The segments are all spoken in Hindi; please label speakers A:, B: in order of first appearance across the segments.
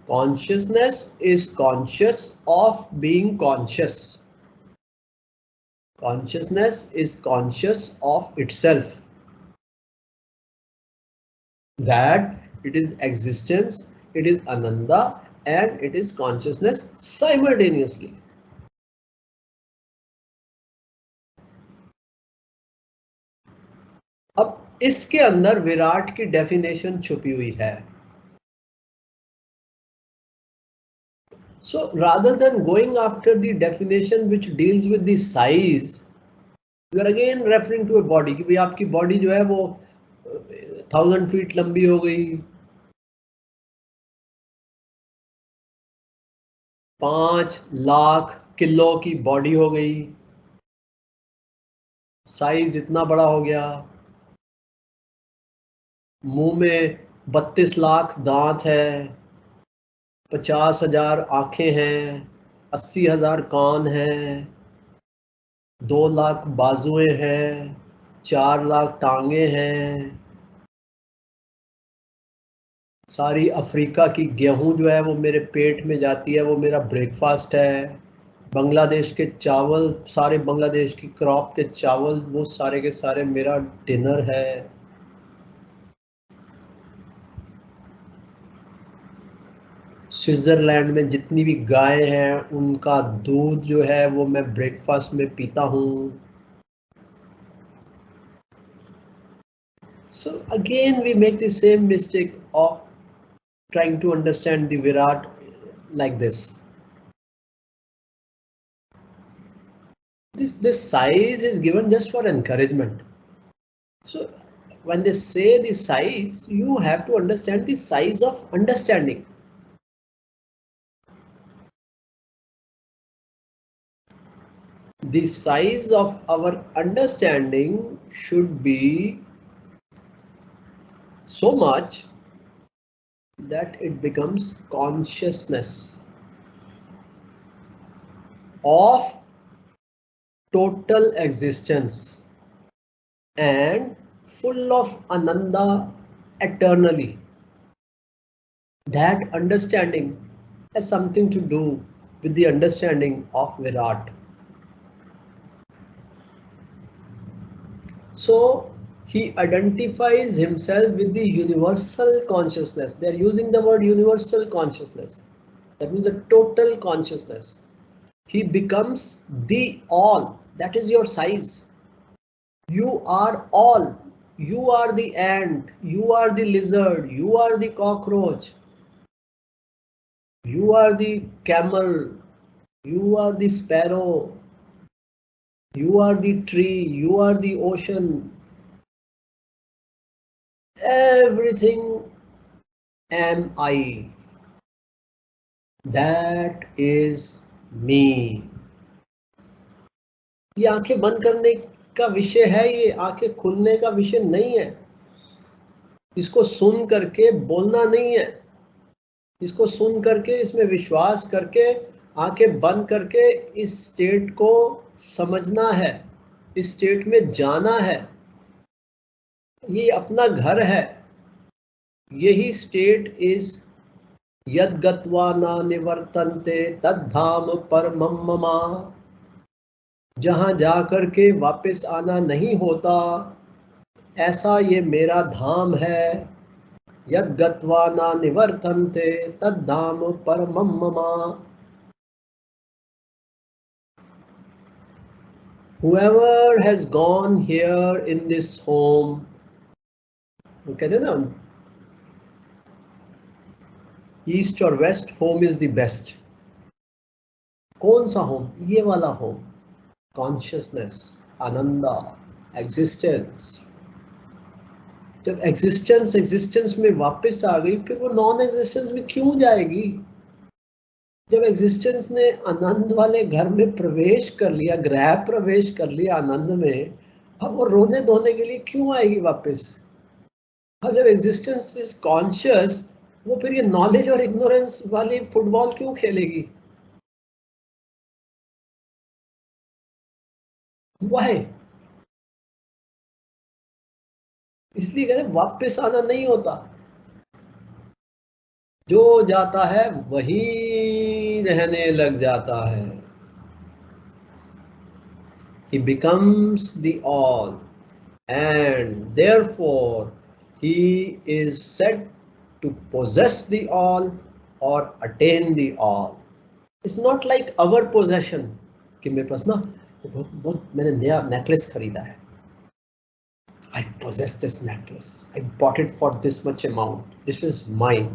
A: Consciousness is conscious of being conscious. Consciousness is conscious of itself. That it is existence, it is Ananda, and it is consciousness simultaneously. अब इसके अंदर विराट की डेफिनेशन छुपी हुई है. So rather than going after the definition which deals with the size, you are again referring to a body कि भाई आपकी बॉडी जो है वो 1000 फीट लंबी हो गई, 5 लाख किलो की बॉडी हो गई, साइज इतना बड़ा हो गया, मुंह में 32 लाख दांत है, 50,000 आंखें हैं, 80,000 कान हैं, 2 लाख बाजुएं हैं, 4 लाख टांगे हैं, सारी अफ्रीका की गेहूं जो है वो मेरे पेट में जाती है, वो मेरा ब्रेकफास्ट है, बांग्लादेश के चावल, सारे बांग्लादेश की क्रॉप के चावल वो सारे के सारे मेरा डिनर है. स्विट्जरलैंड में जितनी भी गायें हैं उनका दूध जो है वो मैं ब्रेकफास्ट में पीता हूँ. So again we make the same mistake of trying to understand the Virat like this. This size is given just for encouragement. So when they say the size, you have to understand the size of understanding. The size of our understanding should be so much that it becomes consciousness of total existence and full of Ananda eternally. That understanding has something to do with the understanding of Virat. So he identifies himself with the universal consciousness. They are using the word universal consciousness. That means the total consciousness. He becomes the all. That is your size. You are all. You are the ant. You are the lizard. You are the cockroach. You are the camel. You are the sparrow. You are the tree. You are the ocean. Everything am I. That is me. ये आंखें बंद करने का विषय है, ये आंखें खुलने का विषय नहीं है. इसको सुन करके बोलना नहीं है. इसको सुन करके, इसमें विश्वास करके, आंखें बंद करके इस स्टेट को समझना है, इस स्टेट में जाना है. ये अपना घर है. यही स्टेट इज यद गत्वा न निवर्तन्ते तद्धाम परमम मम. जहां जाकर के वापस आना नहीं होता, ऐसा ये मेरा धाम है. यद गत्वा न निवर्तन्ते तद्धाम परमम मम. Whoever has gone here in this home, वो कहते हैं ना, ईस्ट और west, home is the best. कौन सा होम? ये वाला होम. Consciousness, ananda, existence. जब एग्जिस्टेंस में वापस आ गई, फिर वो नॉन एग्जिस्टेंस में क्यों जाएगी? जब एग्जिस्टेंस ने आनंद वाले घर में प्रवेश कर लिया, गृह प्रवेश कर लिया आनंद में, अब वो रोने धोने के लिए क्यों आएगी वापस? अब जब एग्जिस्टेंस इज कॉन्शियस, वो फिर ये नॉलेज और इग्नोरेंस वाली फुटबॉल क्यों खेलेगी? वाई? इसलिए कहते वापस आना नहीं होता. जो जाता है वही रहने लग जाता है। He becomes the all, and therefore he is said to possess the all or attain the all. It's not like our possession कि मेरे पास ना बहुत मैंने नया नेकलेस खरीदा है. I possess this necklace. I bought it for this much amount. This is mine.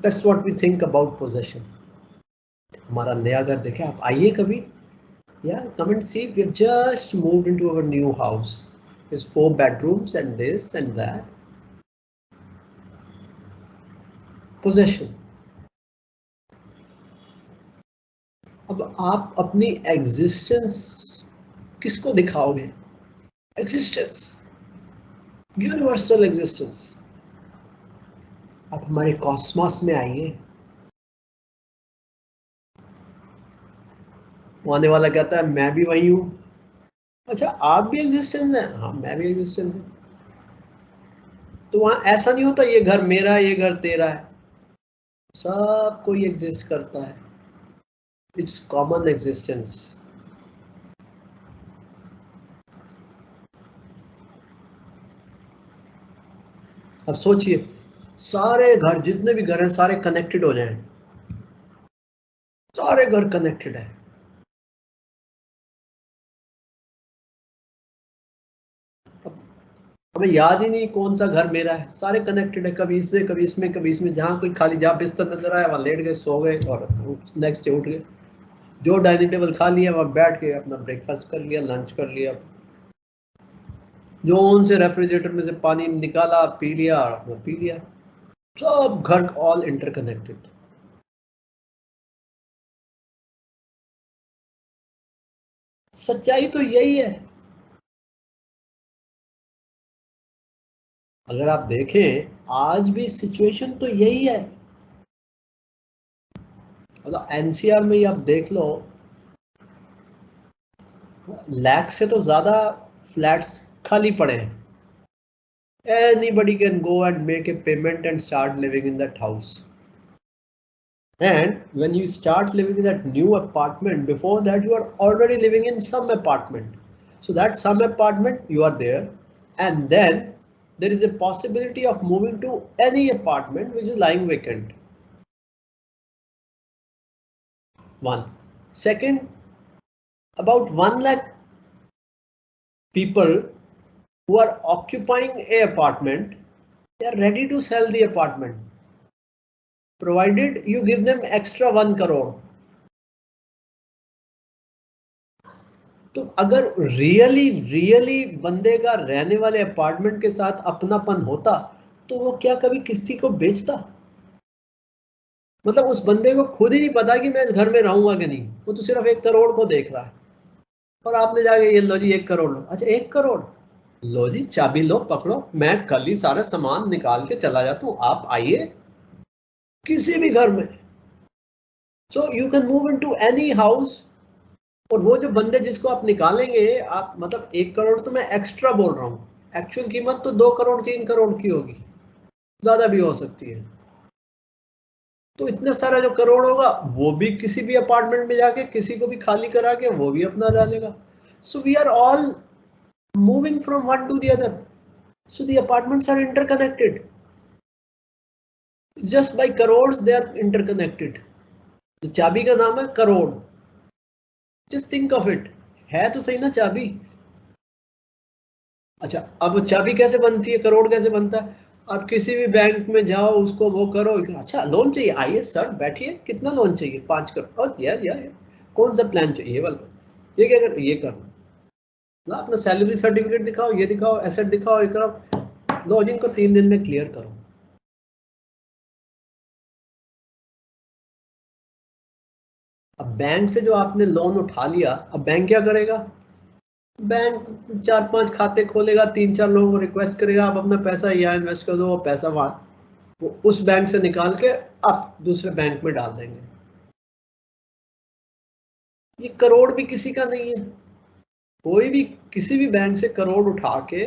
A: That's what we think about possession. हमारा नया घर देखे आप, आइए कभी. Yeah, come and see. We've just moved into our new house. There's 4 bedrooms and this and that. Possession. अब आप अपनी एग्जिस्टेंस किसको दिखाओगे? Existence, universal existence. आप हमारे कॉस्मोस में आइए. आने वाला कहता है मैं भी वही हूं. अच्छा, आप भी एग्जिस्टेंस हैं? हाँ, मैं भी एग्जिस्टेंस हूं. तो वहां ऐसा नहीं होता ये घर मेरा है, ये घर तेरा है. सब कोई एग्जिस्ट करता है. It's common existence. अब सोचिए, सारे घर, जितने भी घर हैं, सारे कनेक्टेड हो जाएं. सारे घर कनेक्टेड है. हमें याद ही नहीं कौन सा घर मेरा है. सारे कनेक्टेड है, कभी इसमें कभी इसमें कभी इसमें. जहां कोई खाली, जहां बिस्तर नजर आया वहां लेट गए, सो गए और नेक्स्ट डे उठ गए. जो डाइनिंग टेबल खा लिया वहां बैठ के अपना ब्रेकफास्ट कर लिया, लंच कर लिया. जो उनसे रेफ्रिजरेटर में से पानी निकाला, पी लिया, अपना पी लिया. सब घर ऑल इंटरकनेक्टेड. सच्चाई तो यही है. अगर आप देखें आज भी सिचुएशन तो यही है. मतलब एनसीआर में ही आप देख लो, लाख से तो ज्यादा फ्लैट्स खाली पड़े हैं. Anybody can go and make a payment and start living in that house. And when you start living in that new apartment, before that you are already living in some apartment. So that some apartment you are there, and then there is a possibility of moving to any apartment which is lying vacant. One. Second, about 1 lakh people who are occupying a apartment, they are ready to sell the apartment, provided you give them extra 1 crore. तो अगर रियली बंदे का रहने वाले अपार्टमेंट के साथ अपनापन होता तो वो क्या कभी किसी को बेचता? मतलब उस बंदे को खुद ही नहीं पता कि मैं इस घर में रहूंगा कि नहीं. वो तो सिर्फ 1 करोड़ को देख रहा है. और आपने जाके ये लो जी 1 करोड़ लो. अच्छा 1 करोड़ लो जी, चाबी लो, पकड़ो, मैं कल ही सारा सामान निकाल के चला जाता हूँ, आप आइए किसी भी घर में. So you can move into any house. और वो जो बंदे जिसको आप निकालेंगे, आप मतलब 1 करोड़ तो मैं एक्स्ट्रा बोल रहा हूँ, एक्चुअल कीमत तो 2 करोड़ 3 करोड़ की होगी, ज्यादा भी हो सकती है. तो इतना सारा जो करोड़ होगा वो भी किसी भी अपार्टमेंट में जाके किसी को भी खाली करा के वो भी अपना डालेगा. So we are all moving from one to the other. So the apartments are interconnected. Just by crore they are interconnected. तो चाबी का नाम है crore. Just think of it. है तो सही ना चाबी. अच्छा, अब चाबी कैसे बनती है, करोड़ कैसे बनता है? आप किसी भी बैंक में जाओ, उसको वो करो. अच्छा लोन चाहिए, आइए सर बैठिए, कितना लोन चाहिए? 5 करोड़. और यार कौन सा प्लान चाहिए? ये वाला. ये क्या कर, ये करना ना, अपना सैलरी सर्टिफिकेट दिखाओ, ये दिखाओ, एसेट दिखाओ, ये करो, लो जिनको 3 दिन में क्लियर करो. अब बैंक से जो आपने लोन उठा लिया, अब बैंक क्या करेगा? बैंक 4-5 खाते खोलेगा, 3-4 लोगों को रिक्वेस्ट करेगा आप अपना पैसा यहाँ इन्वेस्ट कर दो. वो पैसा वहां वो उस बैंक से निकाल के आप दूसरे बैंक में डाल देंगे. ये करोड़ भी किसी का नहीं है. कोई भी किसी भी बैंक से करोड़ उठा के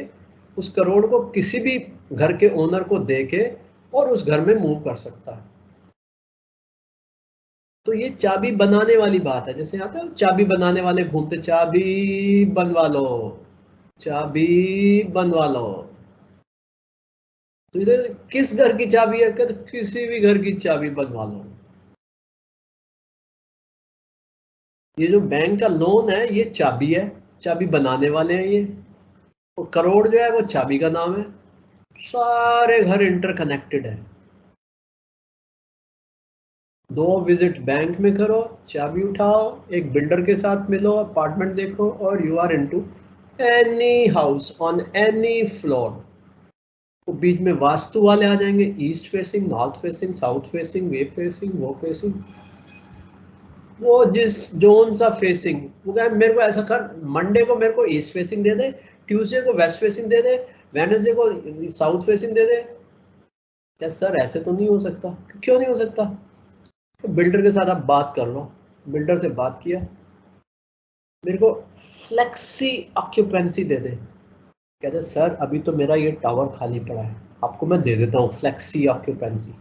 A: उस करोड़ को किसी भी घर के ओनर को दे के और उस घर में मूव कर सकता है। तो ये चाबी बनाने वाली बात है। जैसे आता है चाबी बनाने वाले घूमते, चाबी बनवा लो, चाबी बनवा लो। तो इधर किस घर की चाबी है? कहते किसी भी घर की चाबी बनवा लो। ये जो बैंक का लोन है ये चाबी है, चाबी बनाने वाले हैं ये। और करोड़ जो है वो चाबी का नाम है। सारे घर इंटरकनेक्टेड है। दो विजिट बैंक में करो, चाबी उठाओ, एक बिल्डर के साथ मिलो, अपार्टमेंट देखो, और you are into any house on any floor. तो बीच में वास्तु वाले आ जाएंगे, east facing, north facing, south facing, वे फेसिंग, वो फेसिंग। वो जिस जोन सा फेसिंग, वो कहे मेरे को ऐसा कर, मंडे को मेरे को ईस्ट फेसिंग दे दे, ट्यूसडे को वेस्ट फेसिंग दे दे, वेडनेसडे को साउथ फेसिंग दे दे। क्या सर ऐसे तो नहीं हो सकता? क्यों नहीं हो सकता? तो बिल्डर के साथ आप बात कर लो। बिल्डर से बात किया, मेरे को फ्लेक्सी ऑक्यूपेंसी दे दे। कहते सर अभी तो मेरा ये टावर खाली पड़ा है, आपको मैं दे देता हूँ फ्लेक्सी ऑक्यूपेंसी,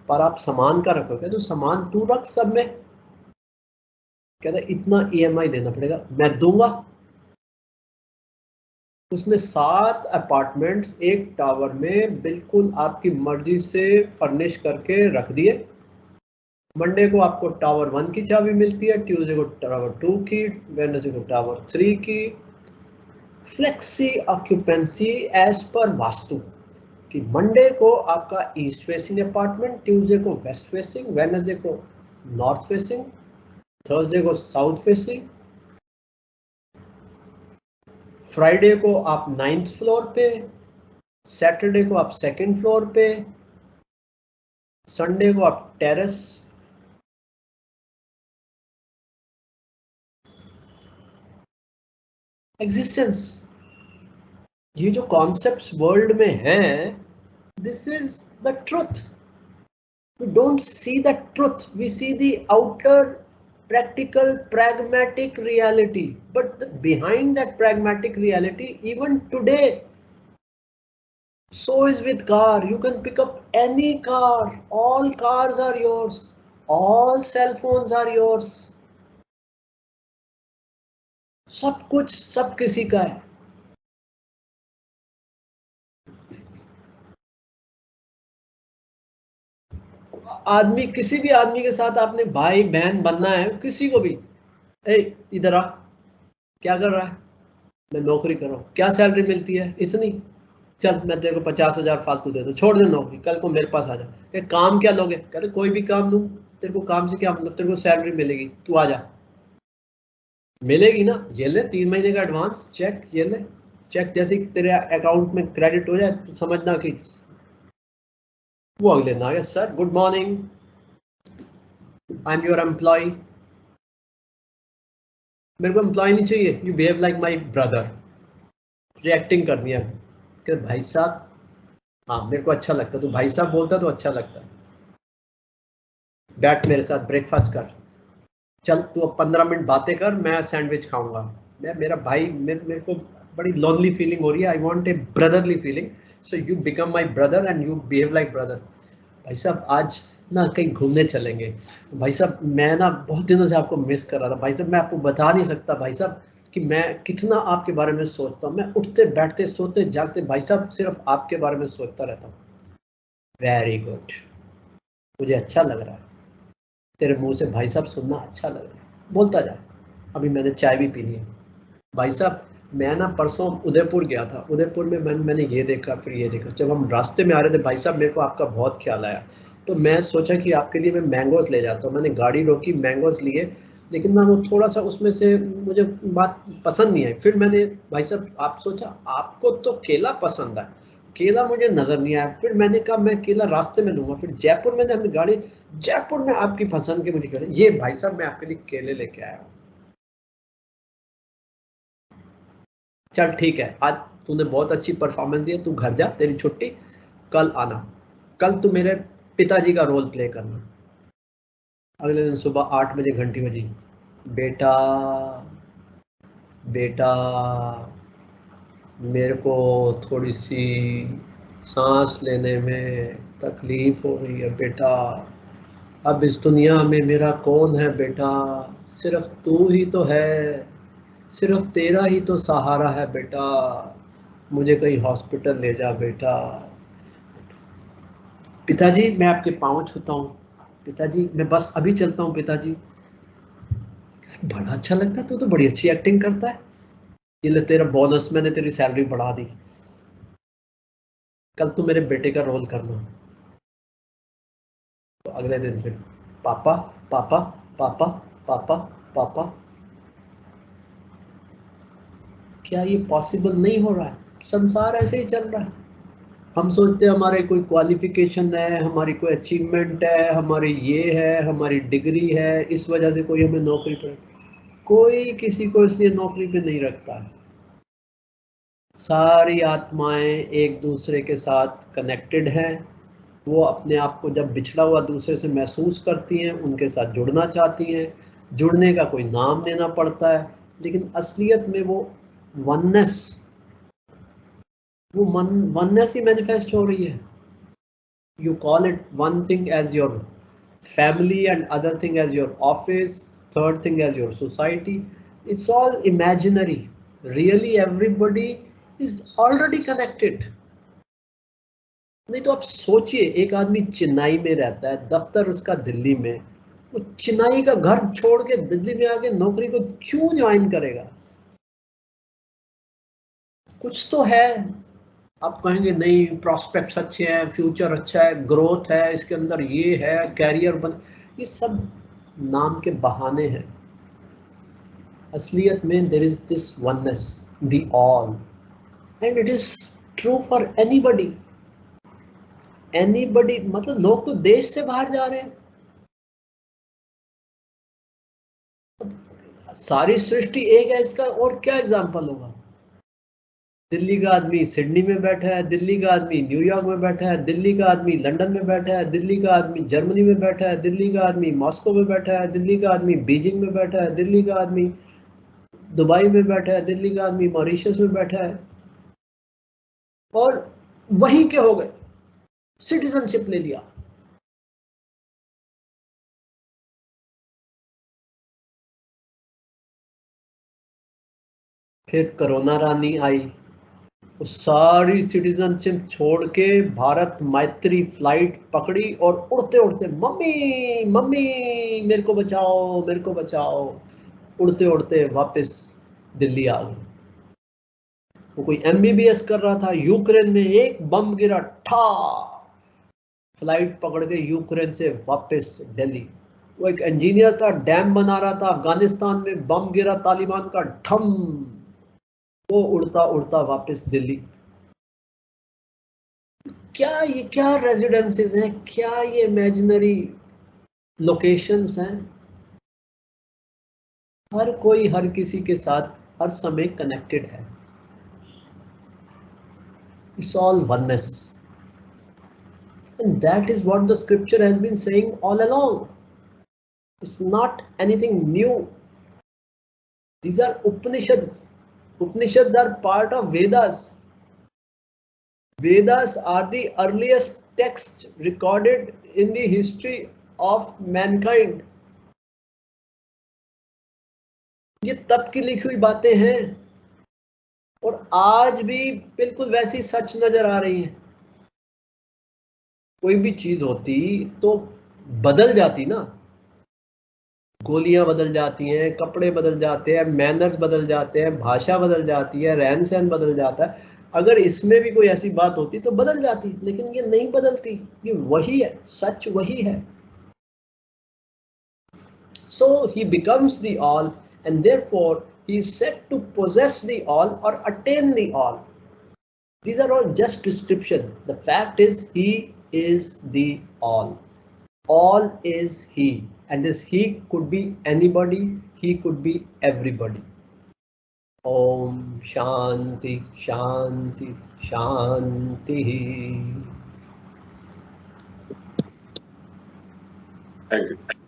A: पर आप सामान का रखो। कहते सामान तू रख सब में। कहते इतना EMI देना पड़ेगा, मैं दूंगा। उसने 7 अपार्टमेंट्स एक टावर में बिल्कुल आपकी मर्जी से फर्निश करके रख दिए। मंडे को आपको टावर 1 की चाबी मिलती है, ट्यूसडे को टावर 2 की, वेडनेसडे को टावर 3 की। Flexi occupancy as per vastu, कि मंडे को आपका ईस्ट फेसिंग अपार्टमेंट, ट्यूसडे को वेस्ट फेसिंग, वेडनेसडे को नॉर्थ फेसिंग, थर्सडे को साउथ फेसिंग, फ्राइडे को आप 9th फ्लोर पे, सैटरडे को आप 2nd फ्लोर पे, संडे को आप टेरेस। एग्जिस्टेंस, ये जो कॉन्सेप्ट्स वर्ल्ड में हैं, this is the truth. We don't see the truth, we see the outer practical pragmatic reality, but behind that pragmatic reality, even today, so is with car. You can pick up any car, all cars are yours, all cell phones are yours, सब कुछ सब किसी का है। आदमी, किसी भी आदमी के साथ आपने भाई बहन बनना है, किसी को भी, ए इधर आ, क्या कर रहा है? मैं नौकरी कर रहा हूँ। क्या सैलरी मिलती है? इतनी। चल मैं तेरे को 50,000 फालतू दे दूँ, छोड़ दे नौकरी, कल को मेरे पास आ जा। कि काम क्या लोगे? कहते कोई भी काम लूँ। तेरे को काम से क्या मतलब? तेरे को सैलरी मिलेगी, तू आ जा। मिलेगी ना, ये ले 3 महीने का एडवांस चेक, ये ले चेक। जैसे तेरे अकाउंट में क्रेडिट हो जाए तो समझना कि वो अगले दिन आ गया, sir good morning, I am your employ. मेरे को एम्प्लॉय नहीं चाहिए, you behave like my brother. Reacting करनी है कि भाई साहब, हाँ मेरे को अच्छा लगता, तू भाई साहब बोलता तो अच्छा लगता। बैठ मेरे साथ ब्रेकफास्ट कर, चल तू अब 15 मिनट बातें कर, मैं सैंडविच खाऊंगा। मैं, मेरा भाई, मेरे को बड़ी लोनली फीलिंग हो रही है, I want a brotherly feeling, so you become my brother and you behave like brother. भाई साहब आज ना कहीं घूमने चलेंगे। भाई साहब मैं ना बहुत दिनों से आपको मिस कर रहा था। भाई साहब मैं आपको बता नहीं सकता भाई साहब कि मैं कितना आपके बारे में सोचता हूँ। मैं उठते बैठते सोते जागते भाई साहब सिर्फ आपके बारे में सोचता रहता हूँ। वेरी गुड, मुझे अच्छा लग रहा है, तेरे मुंह से भाई साहब सुनना अच्छा लग रहा है, बोलता जा। अभी मैंने चाय भी पी ली है। भाई साहब मैं ना परसों उदयपुर गया था, उदयपुर में मैंने ये देखा, फिर ये देखा। जब हम रास्ते में आ रहे थे भाई साहब मेरे को आपका बहुत ख्याल आया, तो मैं सोचा कि आपके लिए मैं मैंगोज ले जाता हूँ। मैंने गाड़ी रोकी, मैंगोज लिए, लेकिन ना वो थोड़ा सा उसमें से मुझे बात पसंद नहीं आई। फिर मैंने, भाई साहब आप सोचा आपको तो केला पसंद है, केला मुझे नजर नहीं आया। फिर मैंने कहा मैं केला रास्ते में लूंगा। फिर जयपुर में हमने गाड़ी, जयपुर में आपकी पसंद के मुझे केले, ये भाई साहब मैं आपके लिए केले लेके आया हूँ। चल ठीक है, आज तूने बहुत अच्छी परफॉर्मेंस दी है, तू घर जा, तेरी छुट्टी, कल आना। कल तू मेरे पिताजी का रोल प्ले करना। अगले दिन सुबह 8 बजे घंटी बजी, बेटा बेटा मेरे को थोड़ी सी सांस लेने में तकलीफ हो रही है बेटा, अब इस दुनिया में मेरा कौन है बेटा, सिर्फ तू ही तो है, सिर्फ तेरा ही तो सहारा है बेटा, मुझे कहीं हॉस्पिटल ले जा बेटा। पिताजी मैं आपके पाँव छूता हूँ, पिताजी मैं बस अभी चलता हूँ पिताजी। बड़ा अच्छा लगता है, तू तो बड़ी अच्छी एक्टिंग करता है, ये ले तेरा बोनस, मैंने तेरी सैलरी बढ़ा दी, कल तू मेरे बेटे का रोल करना। तो अगले दिन फिर पापा पापा पापा पापा पापा। क्या ये पॉसिबल नहीं हो रहा है? संसार ऐसे ही चल रहा है। हम सोचते हैं हमारे कोई क्वालिफिकेशन है, हमारी कोई अचीवमेंट है, हमारी ये है, हमारी डिग्री है, इस वजह से कोई हमें नौकरी पर, कोई किसी को इसलिए नौकरी पे नहीं रखता है। सारी आत्माएं एक दूसरे के साथ कनेक्टेड हैं, वो अपने आप को जब बिछड़ा हुआ दूसरे से महसूस करती हैं, उनके साथ जुड़ना चाहती हैं, जुड़ने का कोई नाम देना पड़ता है, लेकिन असलियत में वो वननेस, वो वननेस ही मैनिफेस्ट हो रही है। You call it one thing as your family and other thing as your office, third thing as your society. It's all imaginary. Really everybody is already connected. नहीं तो आप सोचिए, एक आदमी चेन्नई में रहता है, दफ्तर उसका दिल्ली में, वो चेन्नई का घर छोड़ के दिल्ली में आके नौकरी को क्यों ज्वाइन करेगा? कुछ तो है। आप कहेंगे नहीं प्रॉस्पेक्ट्स अच्छे हैं, फ्यूचर अच्छा है, ग्रोथ है इसके अंदर, ये है कैरियर बन, ये सब नाम के बहाने हैं। असलियत में there is this oneness, the all, and it is true for anybody. Anybody मतलब लोग तो देश से बाहर जा रहे हैं, सारी सृष्टि एक है, इसका और क्या एग्जांपल होगा? दिल्ली का आदमी सिडनी में बैठा है, दिल्ली का आदमी न्यूयॉर्क में बैठा है, दिल्ली का आदमी लंदन में बैठा है, दिल्ली का आदमी जर्मनी में बैठा है, दिल्ली का आदमी मॉस्को में बैठा है, दिल्ली का आदमी बीजिंग में बैठा है, दिल्ली का आदमी दुबई में बैठा है, दिल्ली का आदमी मॉरिशस में बैठा है, और वहीं के हो गए, सिटीजनशिप ले लिया। फिर कोरोना रानी आई, वो सारी सिटीजनशिप छोड़ के भारत मैत्री फ्लाइट पकड़ी और उड़ते उड़ते मम्मी मम्मी मेरे को बचाओ मेरे को बचाओ, उड़ते उड़ते वापस दिल्ली आ गए। वो कोई MBBS कर रहा था, यूक्रेन में एक बम गिरा, ठा, फ्लाइट पकड़ के यूक्रेन से वापस दिल्ली। वो एक इंजीनियर था, डैम बना रहा था अफगानिस्तान में, बम गिरा तालिबान का, ठम, वो उड़ता उड़ता वापस दिल्ली। क्या ये क्या रेजिडेंसीज हैं, क्या ये इमेजिनरी लोकेशंस हैं? हर कोई हर किसी के साथ हर समय कनेक्टेड है। It's all oneness, and that is what the scripture has been saying all along. It's not anything new. These are Upanishads. Upanishads are part of Vedas. Vedas are the earliest text recorded in the history of mankind. ये तब की लिखी हुई बातें हैं और आज भी बिल्कुल वैसी सच नजर आ रही हैं। कोई भी चीज होती तो बदल जाती ना, गोलियां बदल जाती हैं, कपड़े बदल जाते हैं, मैनर्स बदल जाते हैं, भाषा बदल जाती है, रहन सहन बदल जाता है। अगर इसमें भी कोई ऐसी बात होती तो बदल जाती, लेकिन ये नहीं बदलती, ये वही है, सच वही है। So he becomes the all, and therefore he is said to possess the all or attain the all. These are all just description. The fact is he is the all. All is he, and this he could be anybody, he could be everybody. Om Shanti Shanti Shanti.
B: Thank you.